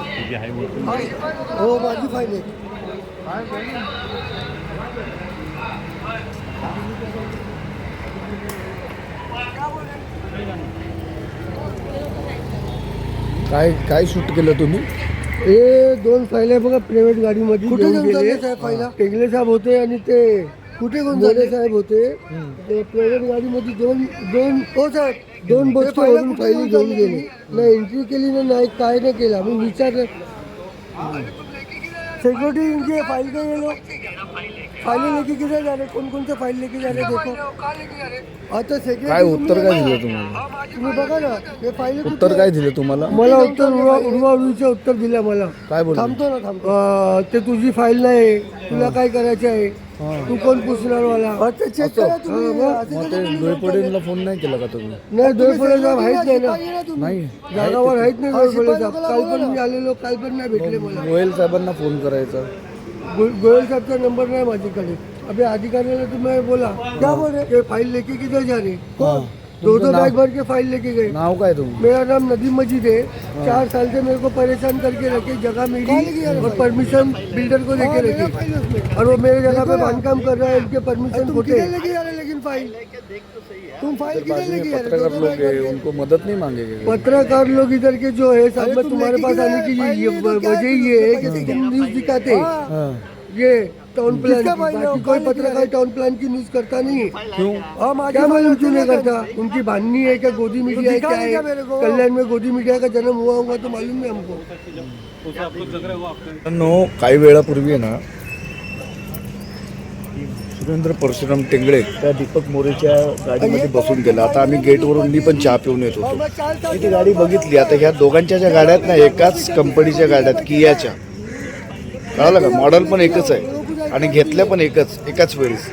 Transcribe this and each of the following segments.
तुझी आहे बोलतो. हो माझी फाईल आहे. काय काय शूट केलं तुम्ही? हे 2 फाईल आहे बघा प्रायव्हेट गाडीमध्ये. कुठे घेऊन घेऊन चालले गेले. साहेब फाईला? टेगले साहेब होते आणि ते कुठे घेऊन मोरे चालले साहेब होते. ते प्रायव्हेट गाडीमध्ये दोन दोन हो साहेब 2 बसचे फाईला वरून कुठे फाईली घेऊन घेऊन चालले गेले. नाही एंट्री केली ना, नाही काय नाही केलं. आम्ही विचारलं सिक्योरिटी इनकी फाइल के ये लोग फाइलें लेके किधर जा रहे, कौन कौन से फाइल लेके जा रहे देखो. आता security काय उत्तर काय दिलं तुम्हाला? तुम्ही बघा ना हे फाइल उत्तर काय दिलं तुम्हाला? मला उत्तर उडवाउडवीचं उत्तर दिलं मला. काय बोलतो? थांबतो ना थांबतो. ते तुझी फाईल नाही, तुला काय करायचं आहे, तू कोण पुसणार मला. आता चेक करा तुम्ही. असं मग कसं ते तुम्ही डोईपडेला फोन नाही केला का तुम्ही? नाही डोळफोडे साहेब माहीत नाही ना, शिपाई आहे ना तुम्ही. नाही. जागावर आहेत नाही हा, डोळफोडे शिपाई साहेब. लोकांना काल बोलवा पण ना. मी आलेलो, काल पण नाही भेटले मला. गोयल साहेबांना फोन करायचा. गोयल साहब का नंबर नहीं माझ्याकडे. अभी अधिकारियों तुम्हें बोला क्या बोल रहे, ये फाइल लेके किधर जा रहे. दो बैग भर के फाइल लेके गए. नाव काय तुम्ही? मेरा नाम नदीम मजीद है. 4 साल से मेरे को परेशान करके रखे. जगह मेरी और परमिशन बिल्डर को लेके रखी और वो मेरे जगह पे बांधकाम कर रहा है. इनके परमिशन तुम खोटे. किधर लेके जा रहे लेकिन फाइल तुम फाइल किधर बाजू लेके में जा पत्रकार लोग रहे. हैं, उनको मदद नहीं मांगेंगे? पत्रकार लोग इधर के जो है साहब, अरे मैं तुम तुम्हारे लेके पास किधर आने की फाइल ये नहीं तो क्या वजह तुम ये है पैसे कि क्या? तुम न्यूज दिखाते हाँ. ये टाउन प्लान किसका की. फाइल है? बाकी वो कोई कहाँ लेके पत्रकार जा रहे? टाउन प्लान की न्यूज करता नहीं है. क्यों? हाँ माझी क्या फाइल मालूम होती क्यों नहीं ना करता. उनकी बाननी है क्या, गोदी मीडिया है, दिखा क्या नहीं क्या मेरे है. को? कल्याण में गोदी मीडिया का जन्म हुआ होगा तो मालूम नहीं हमको. मित्रांनो, काही वेळापूर्वी आहे ना सुरेंद्र परशुराम टेंगळे त्या दीपक मोरेच्या गाडीमध्ये बसून गेला. आता आम्ही गेटवरून मी पण चहा पिऊन येत होतो. मी ती गाडी बघितली. आता ह्या दोघांच्या ज्या गाड्या आहेत ना, एकाच कंपनीच्या गाड्या आहेत, कियाच्या. कळालं का? मॉडेल पण एकच आहे आणि घेतल्या पण एकाच वेळेस.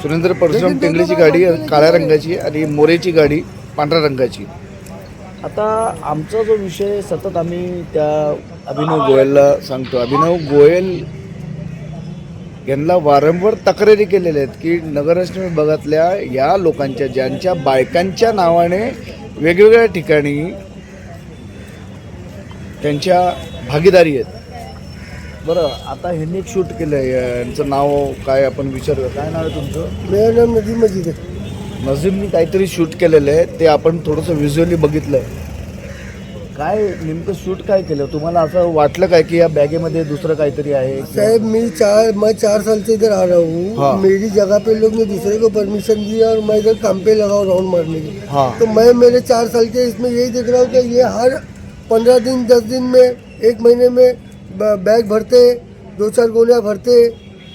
सुरेंद्र परशुराम टेंगळेची गाडी काळ्या रंगाची आणि मोरेची गाडी पांढऱ्या रंगाची. आता आमचा जो विषय सतत आम्ही त्या अभिनव गोयलला सांगतो. अभिनव गोयल यांना वारंवार तक्रारी केलेल्या आहेत की नगररचना विभागातल्या या लोकांच्या ज्यांच्या बायकांच्या नावाने वेगवेगळ्या ठिकाणी त्यांच्या भागीदारी आहेत. बरं, आता ह्यांनी एक शूट केलं आहे. यांचं नाव काय आपण विचारूया. काय नाव आहे तुमचं? मेरा नाम नदीम मजीद है. नजीमनी काहीतरी शूट केलेलं आहे, ते आपण थोडंसं व्हिज्युअली बघितलं आहे. काय नेमकं शूट काय केलं? तुम्हाला असं वाटलं काय की या बॅगेमध्ये दुसरं काहीतरी आहे? साहब मैं 4 साल से इधर आ रहा हूँ. हाँ. मेरी जगह पे लोग ने दूसरे को परमिशन दी और मैं इधर काम पे लगा हूँ राउंड मारने की. हाँ. तो मैं मेरे 4 साल के इसमें यही देख रहा हूँ कि ये हर 15 दिन 10 दिन में 1 महीने में बैग भरते, 2-4 गोलियाँ भरते,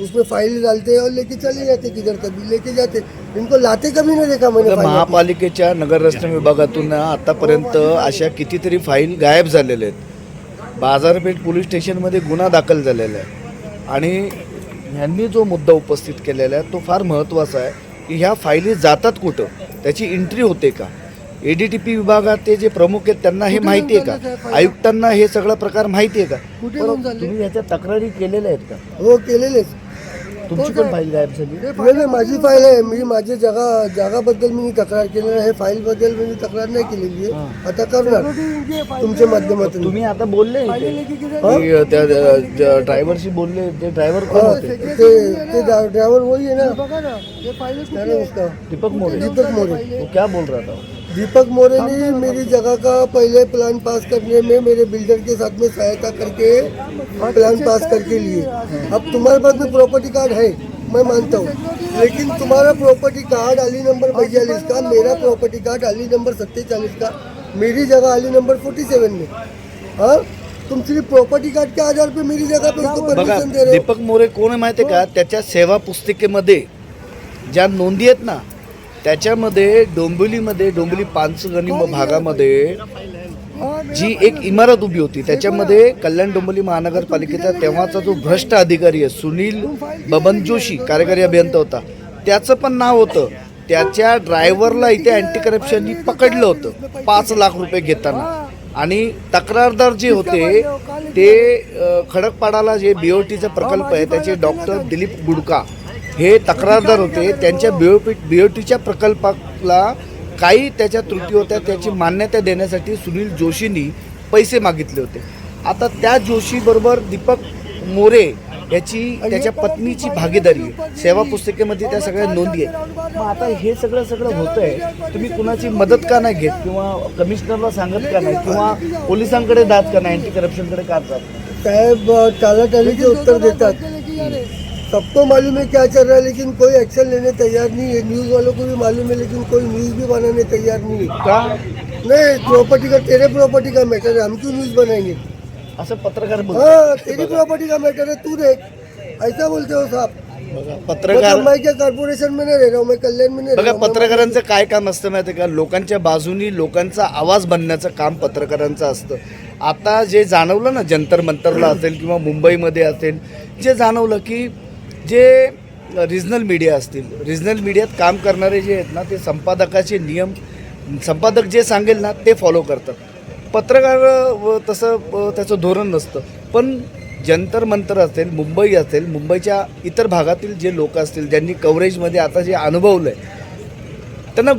उसमें फाइल डालते और लेके चले जाते. किधर कभी लेके जाते. इनको लाते कभी नहीं देखा मैंने. आता फाइल. महापालिकेच्या नगररचना विभागातून आतापर्यंत अशा कितीतरी फाईल गायब झालेल्या आहेत. बाजारपेठ पोलीस स्टेशनमध्ये गुन्हा दाखल झालेला आहे आणि ह्यांनी जो मुद्दा उपस्थित केलेला आहे तो फार महत्त्वाचा आहे की ह्या फाईली जातात कुठं, त्याची एंट्री होते का. ADTP विभागात ते जे प्रमुख आहेत त्यांना हे माहिती आहे का? आयुक्तांना हे सगळा प्रकार माहिती आहे का? कुठे घेऊन चालले? तुम्ही ह्याच्या तक्रारी केलेल्या आहेत का? हो केलेलेच. तुमची पण फाईल गायब झाली? नाही माझी फाईल आहे. मी माझ्या जागाबद्दल मी तक्रार केलेली आहे. फाईलबद्दल मी तक्रार नाही केलेली आहे. आता करणार तुमच्या माध्यमातून. तुम्ही आता बोलले फाइलें इथे लेके किधर की त्या ड्रायव्हरशी बोलले. ते ड्रायव्हर कोण हाँ, होते? ते ड्राइवर वही है ना. बघा ना हे फाइलें क्या कुठे नाम आहे? उसका? दीपक मोरे. दीपक मोरे. वो क्या बोल रहा था? दीपक मोरे ने मेरी जगह का पहले प्लान पास करने में मेरे बिल्डर के साथ में सहायता करके प्लान पास करके लिए. अब तुम्हारे पास में प्रॉपर्टी कार्ड है, मैं मानता हूँ, लेकिन तुम्हारा प्रॉपर्टी कार्ड अली नंबर 42 का, मेरा प्रॉपर्टी कार्ड अली नंबर 47 का, मेरी जगह अली नंबर 47 में. हाँ, तुम सिर्फ प्रॉपर्टी कार्ड के आधार पे मेरी जगह पे उसको बघा, परमिशन दे रहे हो. दीपक मोरे कोण आहे माहिती आहे का? त्याच्या सेवा पुस्तिकेमध्ये ज्या नोंदी आहेत ना, त्याच्यामध्ये डोंबिवली पाचगणी भागामध्ये जी एक इमारत उभी होती त्याच्यामध्ये कल्याण डोंबिवली महानगरपालिकेचा तेव्हाचा जो भ्रष्ट अधिकारी आहे सुनील बबन जोशी, कार्यकारी अभियंता होता, त्याचं पण नाव होतं. त्याच्या ड्रायव्हरला इथे अँटी करप्शननी पकडलं होतं 5 लाख रुपये घेताना. आणि तक्रारदार जे होते ते खडकपाडाला जे BOTचा प्रकल्प आहे त्याचे डॉक्टर दिलीप गुडका हे तक्रारदार होते. त्यांच्या BOTच्या प्रकल्पाला काही त्याच्या त्रुटी होत्या, त्याची मान्यता देण्यासाठी सुनील जोशींनी पैसे मागितले होते. आता त्या जोशीबरोबर दीपक मोरे याची त्याच्या पत्नीची भागीदारी आहे. सेवा पुस्तिकेमध्ये त्या सगळ्या नोंदी आहेत. मग आता हे सगळं होतंय, तुम्ही कुणाची मदत का नाही घेत किंवा कमिशनरला सांगत का नाही किंवा पोलिसांकडे जात का नाही, अँटी करप्शनकडे का जात नाही? साहब टालाटालीचे उत्तर देतात. सबको मालूम है क्या चल रहा है, लेकिन कोई एक्शन लेने तैयार नहीं है. न्यूज़ वालों को भी मालूम है, लेकिन कोई न्यूज़ भी बनाने तैयार नहीं है. का नहीं, प्रॉपर्टी का, तेरे प्रॉपर्टी का मैटर है, हम क्यों न्यूज़ बनाएंगे? असं पत्रकार बोलतात. हाँ, तेरी प्रॉपर्टी का मैटर है, तू देख. ऐसा बोलते हो साहब. पत्रकार मैं क्या कॉर्पोरेशन में नहीं रह रहा हूँ, मैं कल्याण में नहीं रह बघा, रहा हूँ. पत्रकारांचं काय काम असतं माहिती आहे का? लोकांच्या बाजूनी लोकांचा आवाज बनण्याचं काम पत्रकारांचं असतं. आता जे जाणवलं ना, जंतर मंतरला असेल किंवा मुंबईमध्ये असेल, जे जाणवलं की जे रिजनल मीडिया असतील, रिजनल मीडियात काम करणारे जे आहेत ना, ते संपादकाचे नियम, संपादक जे सांगेल ना ते फॉलो करतात. पत्रकार तसं त्याचं धोरण नसतं. पण जंतर मंतर असेल, मुंबई असेल, मुंबईच्या इतर भागातील जे लोक असतील, ज्यांनी कव्हरेजमध्ये आता जे अनुभवलं आहे, त्यांना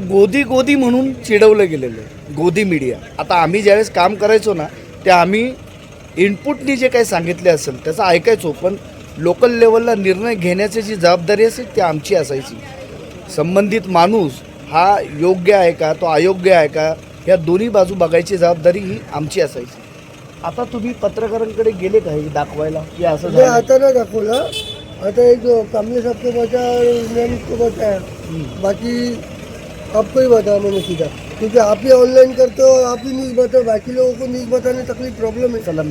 गोदी म्हणून चिडवलं गेलेलं आहे. गोदी मीडिया. आता आम्ही ज्यावेळेस काम करायचो ना, ते आम्ही इनपुटनी जे काही सांगितले असेल त्याचं ऐकायचो, पण लोकल लेवलला निर्णय घेण्याची जी जबाबदारी असेल ती आमची असायची. संबंधित माणूस हा योग्य आहे का, तो अयोग्य आहे का, या दोन्ही बाजू बघायची जबाबदारी ही आमची असायची. आता तुम्ही पत्रकारांकडे गेले का हे दाखवायला की असं मैं झालं? आता ना दाखवला. आता एक कामले साहब को बताया, मैंने को बताया, बाकी आपको ही बताया मैंने सीधा, क्योंकि आप ही ऑनलाइन करते हो, आप ही न्यूज़ बताओ. बाकी लोगों को न्यूज़ बताने तकलीफ प्रॉब्लम है. चला,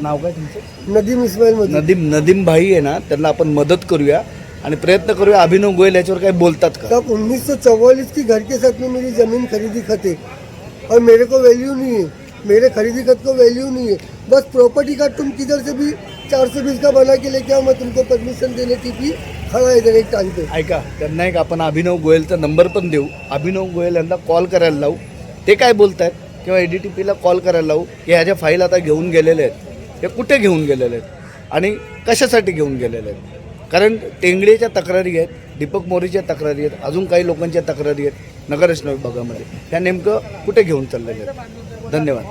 नाव काय तुमचं? नदीम इस्माइल मजीद. नदीम भाई आहे ना, त्यांना आपण मदत करूया आणि प्रयत्न करूया. अभिनव गोयल याच्यावर काय बोलतात का? तब 1944 की घर के साथ में मेरी ज़मीन खरीदी खत है और मेरे को वैल्यू नहीं है. मेरे खरीदी खत को वैल्यू नहीं है. बस प्रॉपर्टी कार्ड तुम किधर से भी 420 का बना के लेके आओ, मैं तुमको परमिशन देने की भी खड़ा इधर एक टांग पे. ऐका, त्यांना एक आपण अभिनव गोयलचा नंबर पण देऊ. अभिनव गोयल यांना कॉल करायला लावू, ते काय बोलतायत, किंवा ADTPला कॉल करायला लावू की ह्या ज्या फाईल आता घेऊन गेलेल्या आहेत, हे कुठे घेऊन गेलेले आहेत आणि कशासाठी घेऊन गेलेले आहेत. कारण टेंगडेच्या तक्रारी आहेत, दीपक मोरेच्या तक्रारी आहेत, अजून काही लोकांच्या तक्रारी आहेत नगररचना विभागामध्ये. त्या नेमकं कुठे घेऊन चाललेले आहेत. धन्यवाद.